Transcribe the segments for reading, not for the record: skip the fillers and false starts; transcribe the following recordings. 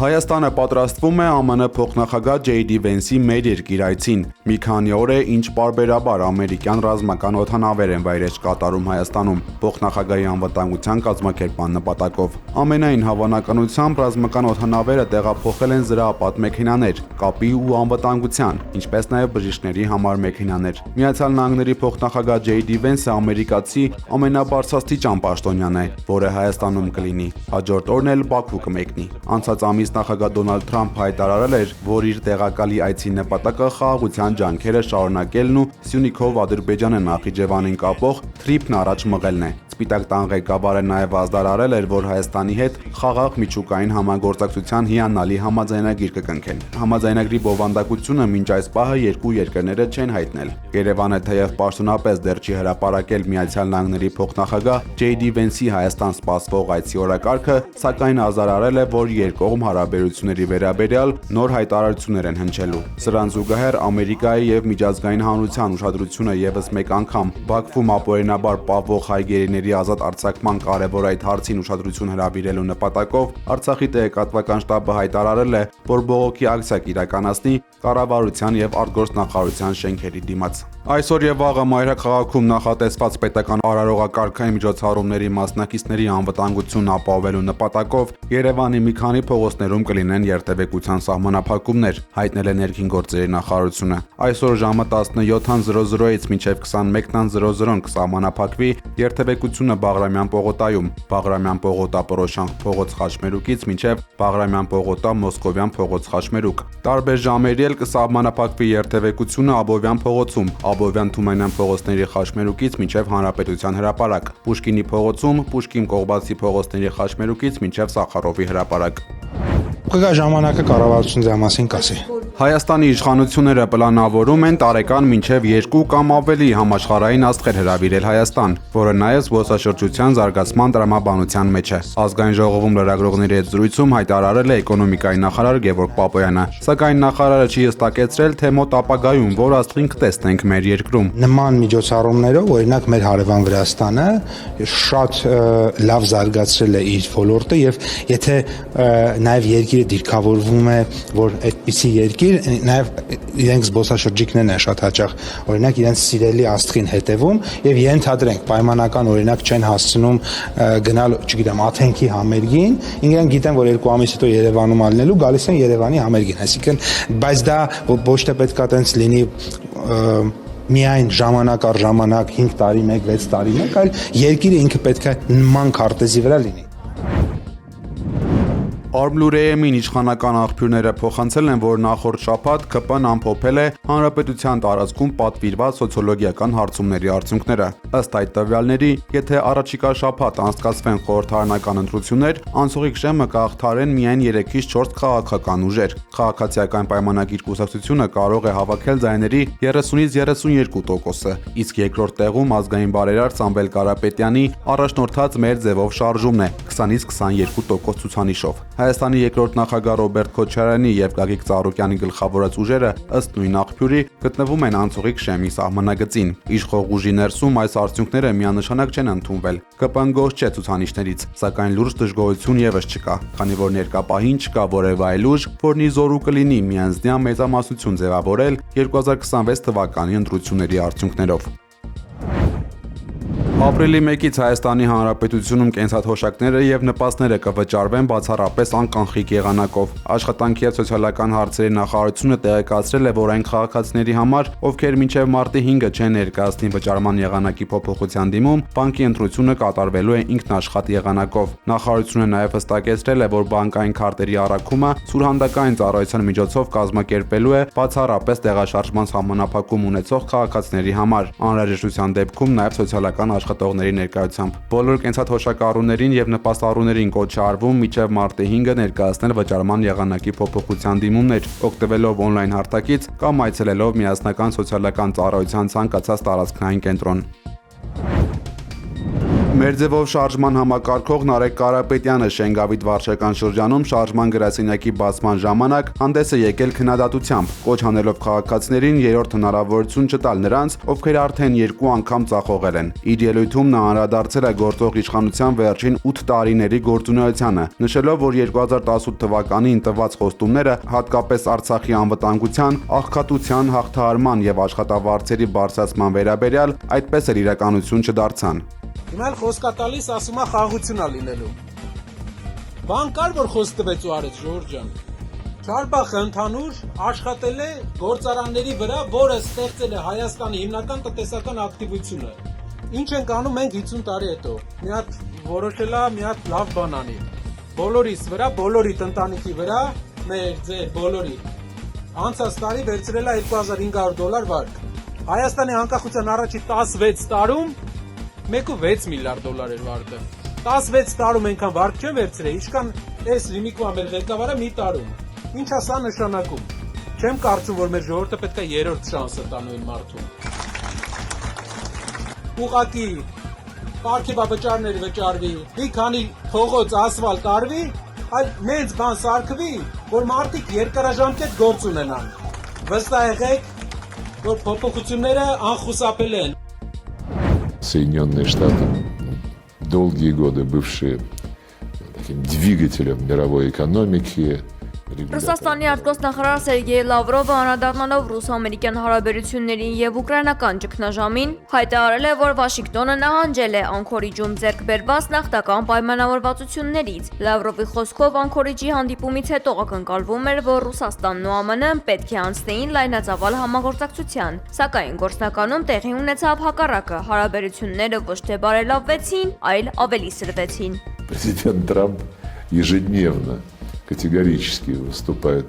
Հայաստանը պատրաստվում է ԱՄՆ փոխնախագահ J.D. Vance-ի մեր երկիր այցին։ Մի քանի օր է, ինչ պարբերաբար ամերիկյան ռազմական օդանավեր են վայրէջք կատարում Հայաստանում փոխնախագահի անվտանգության կազմակերպման նպատակով։ Ամենայն հավանականությամբ ռազմական օդանավերը տեղափոխել են զրահապատ մեքենաներ, կապի ու անվտանգության, ինչպես նաև բժիշկների համար մեքենաներ։ Միացյալ Նահանգների փոխնախագահ J.D. Vance-ը ամերիկացի ամենաբարձրաստիճան պաշտոնյան է, որը Հայաստանում կլինի։ Հաջորդ օրն էլ Բաքու կմեկնի։ Անցած ամիս նախագահ Դոնալդ Թրամփը հայտարարել էր, որ իր տեղակալի այցի նպատակը խաղաղության ջանքերը շարունակելն ու Սյունիքով Ադրբեջանը Նախիջևանին կապող թրիփն առաջ մղելն է։ Սպիտակ տան ղեկավարը նաև ազդարարել էր, որ Հայաստանի հետ խաղաղ միջուկային համագործակցության հիանալի համաձայնագիր կկնքեն։ Համաձայնագրի բովանդակությունը մինչ այս պահը երկու երկրները չեն հայտնել։ Երևանը թեև պաշտոնապես դեռ չի հրապարակել Միացյալ Նահանգների փոխնախագահ J.D. Vance-ի Հայաստան սպասվող այցի օրակարգը, սակայն ազդարարել է, որ երկկողմ հարաբերությունների վերաբերյալ նոր հայտարարություններ են հնչելու։ Սրան զուգահեռ Ամերիկայի եւ միջազգային հանրության ուշադրությունը եւս մեկ անգամ Բաքվում ապօրինաբար պահվող հայ գերիների ազատ արձակման կարևոր այդ հարցին ուշադրություն հրավիրելու նպատակով Արցախի տեղեկատվական շտաբը հայտարարել է, որ բողոքի ակցիա կիրականացնի կառավարության եւ արտգործնախարարության շենքերի դիմաց։ Այսօր եւ վաղը մայրաքաղաքում նախատեսված պետական արարողակարգային միջոցառումների մասնակիցների անվտանգությունն ապահովելու նպատակով Երևանի մի քանի փողոցներում կլինեն երթևեկության սահմանափակումներ, հայտնել է ներքին գործերի նախարարությունը։ Այսօր ժամը 17:00-ից մինչև 21:00 կսահմանափակվի երթևեկությունը Բաղրամյան պողոտայում, Բաղրամյան պողոտա Պորոշյան փողոց Խաչմերուկից մինչև Բաղրամյան պողոտա Մոսկովյան փողոց Խաչմերուկ։ Տարբեր ժամերի էլ կսահմանափակվի երթևեկությունը Աբովյան փողոցում, Աբովյան Թումանյան փողոցների Խաչմերուկից մինչև Հանրապետության հրապարակ, Պուշկինի փողոցում, Պուշկին Կողբացի փողոցների Խաչմերուկից մինչև Սախարովի հրապարակ։ Կգա ժամանակը կառավարությունը դրա մասին կասի։ Հայաստանի իշխանությունները պլանավորում են տարեկան մինչև 2 կամ ավելի համաշխարհային աստղեր հրավիրել Հայաստան, որը նաև զբոսաշրջության զարգացման տրամաբանության մեջ է։ Ազգային ժողովում լրագրողների հետ զրույցում հայտարարել է էկոնոմիկայի նախարար Գևորգ Պապոյանը, սակայն նախարարը չի հստակեցրել, թե մոտ ապագայում որ աստղին կտեսնենք մեր երկրում։ Նման միջոցառումներով, օրինակ մեր հարևան Վրաստանը շատ լավ զարգացրել է իր ոլորտը եւ եթե նաև երկիրը դիրքավորվում է, որ այդպիսի երկիր, նաև իրենք զբոսաշրջիկներն են շատ հաճախ, օրինակ իրենց սիրելի աստղին հետևում եւ ենթադրենք պայմանական օրինակ չեն հասցնում գնալ, չգիտեմ, Աթենքի համերգին, իրենք գիտեն, որ 2 ամիս հետո Երևանում ալնելու գալիս են Երևանի համերգին, այսինքն, բայց դա ոչ թե պետքա տենց լինի միայն ժամանակ առ ժամանակ 5 տարի 1, 6 տարի 1, այլ երկիրը ինքը պետք է նման քարտեզի վրա լինի։ Արմլուրեեմին իշխանական աղբյուրները փոխանցել են, որ նախորդ շաբաթ ԿՊ-ն ամփոփել է հանրապետության տարածքում պատվիրված սոցիոլոգիական հարցումների արդյունքները։ Ըստ այդ տվյալների, եթե առաջիկա շաբաթ անցկացվեն խորհրդարանական ընտրություններ, անցողիկ շեմը կհաղթարեն միայն 3-ից 4 քաղաքական ուժեր։ Քաղաքացիական պայմանագիր կուսակցությունը կարող է հավաքել ձայների 30-ից 32%-ը, իսկ երկրորդ տեղում ազգային բարերար Սամվել Կարապետյանի առաջնորդած մեր ձևով շարժումն է 20-ից 22% ցուցանիշով։ Հայաստանի երկրորդ նախագահ Ռոբերտ Քոչարյանի եւ Գագիկ Ծառուկյանի գլխավորած ուժերը ըստ նույն աղբյուրի գտնվում են անցողիկ շեմի սահմանագծին։ Իշխող ուժի ներսում այս արդյունքները միանշանակ չեն ընդունվել։ ԿՊ-ն գոհ չէ ցուցանիշներից, սակայն լուրջ դժգոհություն եւս չկա, քանի որ ներկապահին չկա որևէ այլ ուժ, որն ի զորու կլինի միանձնյա մեծամասնություն ձևավորել 2026 թվականի ընտրությունների արդյունքներով։ Ապրիլի 1-ից Հայաստանի Հանրապետությունում կենսաթոշակները եւ նպաստները կվճարվեն բացառապես անկանխիկ եղանակով։ Աշխատանքի եւ սոցիալական հարցերի նախարարությունը տեղեկացրել է, որ այն քաղաքացիների համար, ովքեր մինչեւ մարտի 5-ը չեն ներկայացնի վճարման եղանակի փոփոխության դիմում, բանկի ընտրությունը կատարվելու է ինքնաշխատ եղանակով։ Նախարարությունը նաեւ հստակեցրել է, որ բանկային քարտերի առաքումը սուրհանդակային ծառայության միջոցով կազմակերպելու է բացառապես տեղաշարժման սահմանափակում ունեցող քաղաքացիների համար։ Անհրաժեշտության դեպքում նաեւ սոցիալական աշխատողների ներկայությամբ բոլոր կենսաթոշակառուներին եւ նպաստառուներին կոչ է արվում մինչեւ մարտի 5-ը ներկայացնել վճարման եղանակի փոփոխության դիմումներ, օգտվելով օնլայն հարթակից կամ այցելելով միասնական սոցիալական ծառայության ցանկացած տարածքային կենտրոն։ Մերձևով շարժման համակարգող Նարեկ Կարապետյանը Շենգավիթ վարչական շրջանում շարժման գրասենյակի բացման ժամանակ հանդես է եկել քննադատությամբ, կոչ անելով քաղաքացիներին երրորդ հնարավորություն չտալ նրանց, ովքեր արդեն 2 անգամ ծախողել են։ Իր ելույթում նա անդրադարձել է գործող իշխանության վերջին 8 տարիների գործունեությանը, նշելով, որ 2018 թվականին տված խոստումները, հատկապես Արցախի անվտանգության, աղքատության հաղթահարման եւ աշխատավարձերի բարձրացման վերաբերյալ, այդպես էլ իրականություն չդարձան։ Հիմա էլ խոսքա տալիս ասում է խաղաղություն է լինելու։ Բան կար, որ խոսք տվեց ու արեց, Ժորժ ջան։ Չարբախը ընդհանուր աշխատել է գործարանների վրա, որը ստեղծել է Հայաստանի հիմնական տնտեսական ակտիվությունը։ Ինչ ենք անում մենք 50 տարի հետո։ Մի հատ որոշել է, մի հատ լավ բան անի։ Բոլորիս վրա, բոլորի ընտանիքի վրա, մեր ձեր բոլորի։ Անցած տարի վերցրել է $2500 վարկ։ Հայաստանի անկախության առաջի 16 տարում 1.6 միլիարդ դոլար էր վարկը։ 16 տարում այնքան վարկ չեն վերցրել, ինչքան այս Լիմիկվա մեր ղեկավարը մի տարում։ Ինչ է սա նշանակում։ Չեմ կարծում, որ մեր ժողովուրդը պետք է երրորդ շանսը տանու այն մարդուն։ Ուղղակի պարգևավճարներ վճարվի, մի քանի փողոց ասֆալտ արվի, այլ մեծ բան սարքվի, որ մարդիկ երկարաժամկետ գործ ունենան։ Վստահ եղեք, որ փոփոխությունները անխուսափելի են։ Соединенные Штаты, долгие годы бывшие таким двигателем мировой экономики. Ռուսաստանի արտգործնախարար Սերգեյ Լավրովը անդրադառնալով ռուս-ամերիկյան հարաբերություններին եւ ուկրաինական ճգնաժամին հայտարարել է, որ Վաշինգտոնը նահանջել է Անկորիջում ձեռք բերված նախնական պայմանավորվածություններից։ Լավրովի խոսքով Անկորիջի հանդիպումից հետո ակնկալվում էր, որ Ռուսաստանն ու ԱՄՆ-ն պետք է անցնեին լայնածավալ համագործակցության, սակայն գործնականում տեղի ունեցավ հակառակը, հարաբերությունները ոչ թե բարելավվեցին, այլ ավելի սրվեցին։ Президент Трамп ежедневно категорически выступает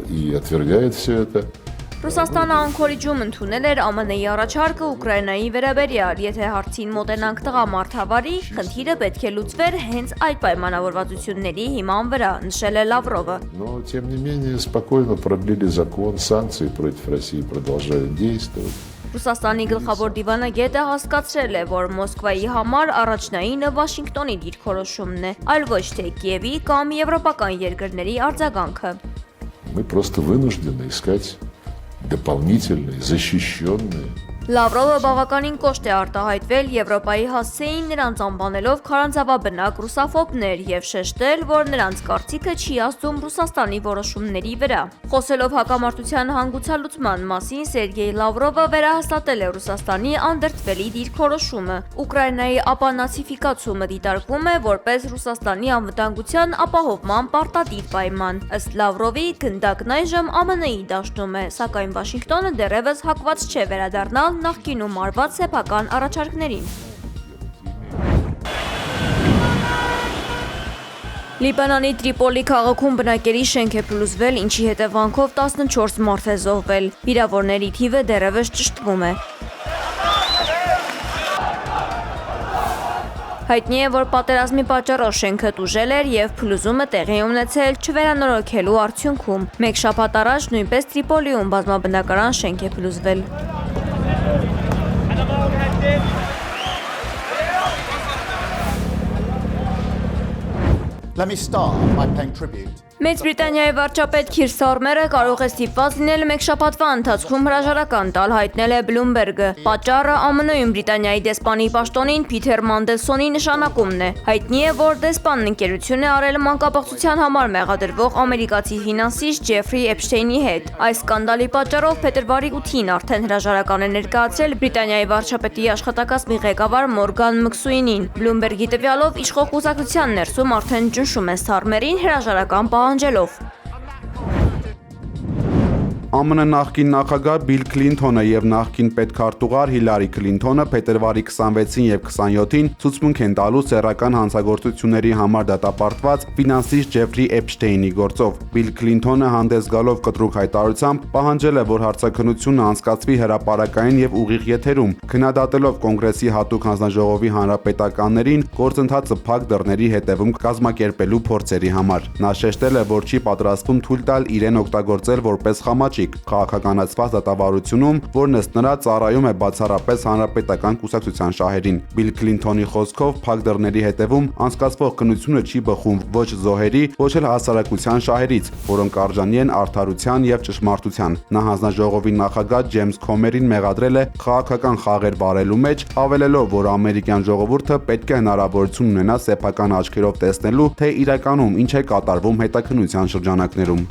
и отвергает все это. Ռուսաստանը Անկորիջում ընդունել էր ԱՄՆ-ի առաջարկը Ուկրաինայի վերաբերյալ, եթե հարցին մոտենանք տղամարդավարի, խնդիրը պետք է լուծվեր հենց այդ պայմանավորվածությունների հիման վրա, նշել է Լավրովը։ Но, тем не менее, спокойно продлили закон, санкции против России продолжают действовать. Ռուսաստանի գլխավոր դիվանագետը հասկացրել է, որ Մոսկվայի համար առաջնայինը Վաշինգտոնի դիրքորոշումն է, այլ ոչ թե Կիևի կամ եվրոպական երկրների արձագանքը։ Мы просто вынуждены искать дополнительные, защищенные. Լավրովը բավականին կոշտ է արտահայտվել Եվրոպայի հասցեին նրանց անվանելով քարանձավաբնակ ռուսաֆոբներ եւ շեշտել, որ նրանց կարծիքը չի ազդում Ռուսաստանի որոշումների վրա։ Խոսելով հակամարտության հանգուցալուծման մասին Սերգեյ Լավրովը վերահաստատել է Ռուսաստանի անդրդվելի դիրքորոշումը։ Ուկրաինայի ապանացիֆիկացումը դիտարկում է որպես Ռուսաստանի անվտանգության ապահովման պարտադիր պայման։ Ըստ Լավրովի գնդակն այժմ ԱՄՆ-ի դաշտում է, սակայն Վաշինգտոնը դեռևս հակված չէ վերադառնալ նախկինում արված սեփական առաջարկներին։ Լիբանանի Տրիպոլի քաղաքում բնակելի շենք է փլուզվել, ինչի հետևանքով 14 մարդ է զոհվել։ Վիրավորների թիվը դեռևս ճշտվում է։ Հայտնի է, որ պատերազմի պատճառով շենքը տուժել էր եւ փլուզումը տեղի ունեցել չվերանորոգելու արդյունքում։ Մեկ շաբաթ առաջ նույնպես Տրիպոլիում բազմաբնակարան շենք է փլուզվել։ Let me start by paying tribute. Մեծ Բրիտանիայի վարչապետ Քիր Սարմերը կարող է ստիպված լինել մեկ շաբաթվա ընթացքում հրաժարական տալ, հայտնել է Բլումբերգը։ Պատճառը ԱՄՆ-ում Բրիտանիայի դեսպանի պաշտոնին Փիթեր Մանդելսոնի նշանակումն է։ Հայտնի է, որ դեսպանն ընկերություն է արել մանկապարտության համար մեղադրվող ամերիկացի ֆինանսիստ Ջեֆրի Էփշտեյնի հետ։ Այս սկանդալի պատճառով փետրվարի 8-ին արդեն հրաժարական է ներկայացրել Բրիտանիայի վարչապետի աշխատակազմի ղեկավար Մորգան Մքսուինին։ Բլումբերգի տվյալով իշխող կուսակցության ներսում արդեն ճնշում են Սարմերին հրաժարական պահանջելով։ ԱՄՆ նախկին նախագահ Բիլ Քլինթոնը եւ նախկին պետքարտուղար Հիլարի Քլինթոնը փետրվարի 26-ին եւ 27-ին ցուցմունք են տալու սեռական հանցագործությունների համար դատապարտված ֆինանսիստ Ջեֆրի Էփշտեյնի գործով։ Բիլ Քլինթոնը հանդես գալով կտրուկ հայտարարությամբ պահանջել է, որ հարցաքննությունը անցկացվի հրապարակային եւ ուղիղ եթերում, քննադատելով կոնգրեսի հատուկ հանձնաժողովի հանրապետականներին գործընթացը փակ դռների հետևում կազմակերպելու փորձերի համար։ Նա շեշտել է, որ չի պատրաստվում թույլ տալ իրեն օգտագործել որպես խամաճիկ Սպեյսիք քաղաքականացված դատավարությունում, որն ըստ նրա ծառայում է բացառապես հանրապետական կուսակցության շահերին։ Բիլ Քլինթոնի խոսքով փակ դռների հետևում անցկացվող քննությունը չի բխում ոչ զոհերի, ոչ էլ հասարակության շահերից, որոնք արժանի են արդարության եւ ճշմարտության։ Նա հանձնաժողովի նախագահ Ջեյմս Քոմերին մեղադրել է քաղաքական խաղեր վարելու մեջ, հավելելով, որ ամերիկյան ժողովուրդը պետք է հնարավորություն ունենա սեփական աչքերով տեսնելու, թե իրականում ինչ է կատարվում հետաքննության շրջանակներում։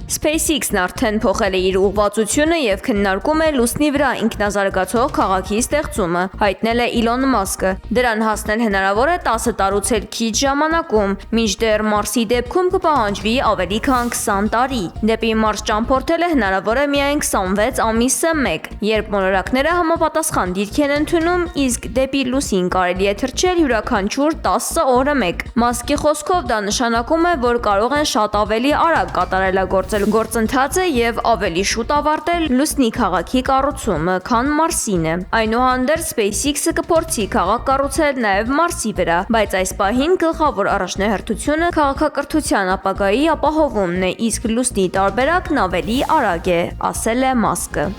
SpaceX-ն արդեն փոխել է իր ուղղվածությունը եւ քննարկում է լուսնի վրա ինքնազարգացող քաղաքի ստեղծումը, հայտնել է Իլոն Մասկը։ Դրան հասնել հնարավոր է 10 տարուց էլ քիչ ժամանակում, մինչդեռ Մարսի դեպքում կպահանջվի ավելի քան 20 տարի։ Դեպի Մարս ճամփորդել է հնարավոր է միայն 26 ամիսը 1, երբ մոլորակները համապատասխան դիրք են ընդունում, իսկ դեպի լուսին կարելի է թռչել յուրաքանչյուր 10 օրը 1։ Մասկի խոսքով դա նշանակում է, որ կարող են շատ ավելի արագ կատարելագործել գործընթացը եւ ավելի շուտ ավարտել լուսնի քաղաքի կառուցումը, քան Մարսինը։ Այնուհանդերձ SpaceX-ը կփորձի քաղաք կառուցել նաեւ Մարսի վրա, բայց այս պահին գլխավոր առաջնահերթությունը քաղաքակրթության ապագայի ապահովումն է, իսկ լուսնի տարբերակն ավելի արագ է, ասել է Մասկը։